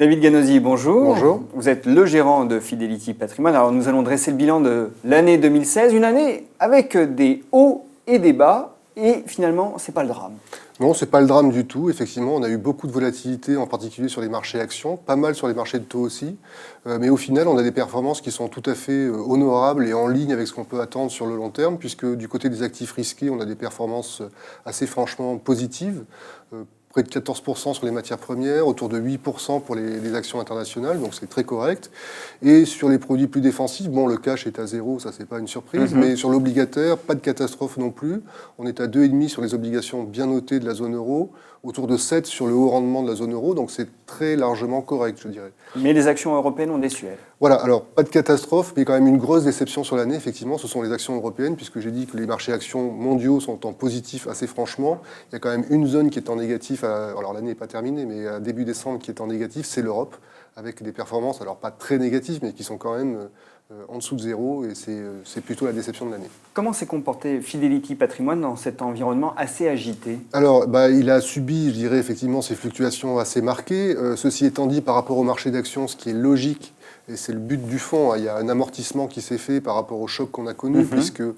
David Ganosi, bonjour. Bonjour. Vous êtes le gérant de Fidelity Patrimoine. Alors nous allons dresser le bilan de l'année 2016, une année avec des hauts et des bas, et finalement, c'est pas le drame. Non, c'est pas le drame du tout. Effectivement, on a eu beaucoup de volatilité, en particulier sur les marchés actions, pas mal sur les marchés de taux aussi. Mais au final, on a des performances qui sont tout à fait honorables et en ligne avec ce qu'on peut attendre sur le long terme, puisque du côté des actifs risqués, on a des performances assez franchement positives. Près de 14% sur les matières premières, autour de 8% pour les actions internationales, donc c'est très correct. Et sur les produits plus défensifs, bon, le cash est à zéro, ça c'est pas une surprise, mais sur l'obligataire, pas de catastrophe non plus. On est à 2,5 sur les obligations bien notées de la zone euro, autour de 7 sur le haut rendement de la zone euro, donc c'est très largement correct, je dirais. Mais les actions européennes ont déçu, elles. Voilà, alors pas de catastrophe, mais quand même une grosse déception sur l'année, effectivement, ce sont les actions européennes, puisque j'ai dit que les marchés actions mondiaux sont en positif assez franchement. Il y a quand même une zone qui est en négatif, alors l'année n'est pas terminée, mais à début décembre qui est en négatif, c'est l'Europe, avec des performances, alors pas très négatives, mais qui sont quand même en dessous de zéro, et c'est plutôt la déception de l'année. Comment s'est comporté Fidelity Patrimoine dans cet environnement assez agité? Alors, il a subi, je dirais, effectivement, ces fluctuations assez marquées. Ceci étant dit, par rapport au marché d'actions, ce qui est logique, et c'est le but du fonds, hein, il y a un amortissement qui s'est fait par rapport au choc qu'on a connu, puisqu'il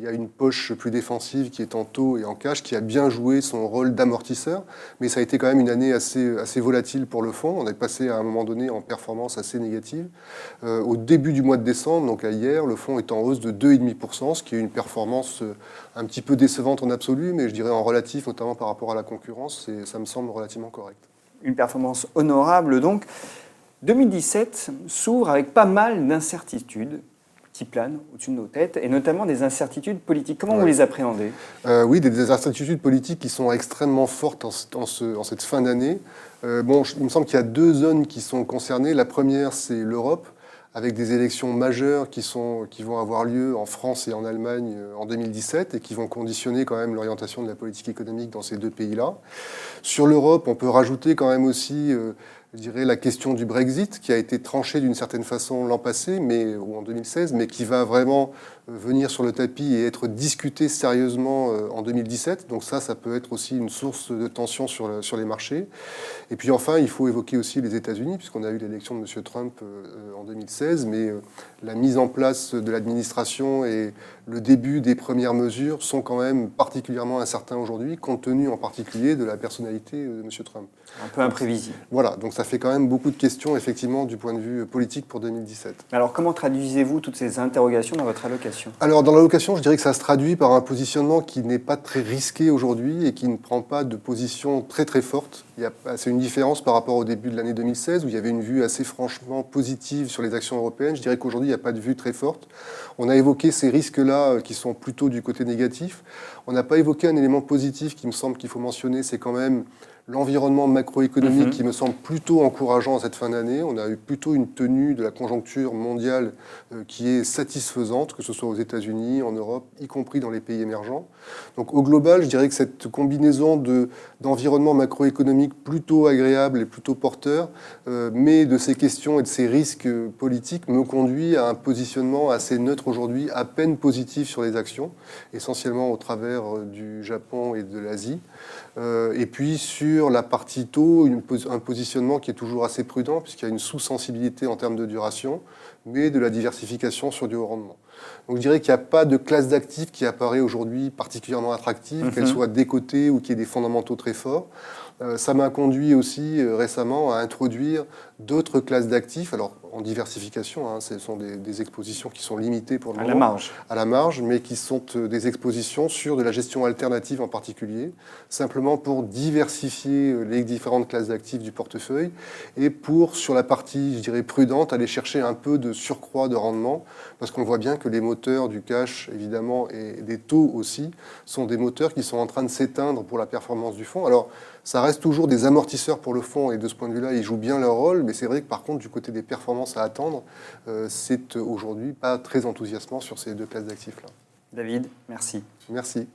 y a une poche plus défensive qui est en taux et en cash, qui a bien joué son rôle d'amortisseur. Mais ça a été quand même une année assez volatile pour le fonds. On est passé à un moment donné en performance assez négative. Au début du mois de décembre, donc à hier, le fonds est en hausse de 2,5%, ce qui est une performance un petit peu décevante en absolu, mais je dirais en relatif, notamment par rapport à la concurrence, ça me semble relativement correct. Une performance honorable, donc. 2017 s'ouvre avec pas mal d'incertitudes qui planent au-dessus de nos têtes, et notamment des incertitudes politiques. Comment vous les appréhendez? Oui, des incertitudes politiques qui sont extrêmement fortes en cette fin d'année. Il me semble qu'il y a deux zones qui sont concernées. La première, c'est l'Europe, avec des élections majeures qui vont avoir lieu en France et en Allemagne en 2017 et qui vont conditionner quand même l'orientation de la politique économique dans ces deux pays-là. Sur l'Europe, on peut rajouter quand même aussi, je dirais, la question du Brexit, qui a été tranchée d'une certaine façon l'an passé, ou en 2016, mais qui va vraiment venir sur le tapis et être discuté sérieusement en 2017. Donc ça peut être aussi une source de tension sur les marchés. Et puis enfin, il faut évoquer aussi les États-Unis, puisqu'on a eu l'élection de M. Trump en 2016, mais la mise en place de l'administration et le début des premières mesures sont quand même particulièrement incertains aujourd'hui, compte tenu en particulier de la personnalité de M. Trump. Un peu imprévisible. Voilà, donc ça fait quand même beaucoup de questions, effectivement, du point de vue politique pour 2017. Alors, comment traduisez-vous toutes ces interrogations dans votre allocation? Alors, dans l'allocation, je dirais que ça se traduit par un positionnement qui n'est pas très risqué aujourd'hui et qui ne prend pas de position très très forte. C'est une différence par rapport au début de l'année 2016, où il y avait une vue assez franchement positive sur les actions européennes. Je dirais qu'aujourd'hui, il n'y a pas de vue très forte. On a évoqué ces risques-là qui sont plutôt du côté négatif. On n'a pas évoqué un élément positif qui me semble qu'il faut mentionner, c'est quand même l'environnement macroéconomique qui me semble plutôt encourageant à cette fin d'année. On a eu plutôt une tenue de la conjoncture mondiale qui est satisfaisante, que ce soit aux États-Unis, en Europe, y compris dans les pays émergents. Donc au global, je dirais que cette combinaison d'environnement macroéconomique plutôt agréable et plutôt porteur, mais de ces questions et de ces risques politiques, me conduit à un positionnement assez neutre aujourd'hui, à peine positif sur les actions, essentiellement au travers du Japon et de l'Asie. Et puis sur la partie taux, un positionnement qui est toujours assez prudent, puisqu'il y a une sous-sensibilité en termes de duration, mais de la diversification sur du haut rendement. Donc je dirais qu'il n'y a pas de classe d'actifs qui apparaît aujourd'hui particulièrement attractive, qu'elle soit décotée ou qu'il y ait des fondamentaux très forts. Ça m'a conduit aussi récemment à introduire d'autres classes d'actifs, alors en diversification, hein, ce sont des expositions qui sont limitées pour le moment. À la marge, mais qui sont des expositions sur de la gestion alternative en particulier, simplement pour diversifier les différentes classes d'actifs du portefeuille et pour, sur la partie, je dirais, prudente, aller chercher un peu de surcroît de rendement, parce qu'on voit bien que les moteurs du cash, évidemment, et des taux aussi, sont des moteurs qui sont en train de s'éteindre pour la performance du fonds. Alors, ça reste toujours des amortisseurs pour le fonds, et de ce point de vue-là, ils jouent bien leur rôle, mais c'est vrai que par contre, du côté des performances à attendre, c'est aujourd'hui pas très enthousiasmant sur ces deux classes d'actifs-là. David, merci. Merci.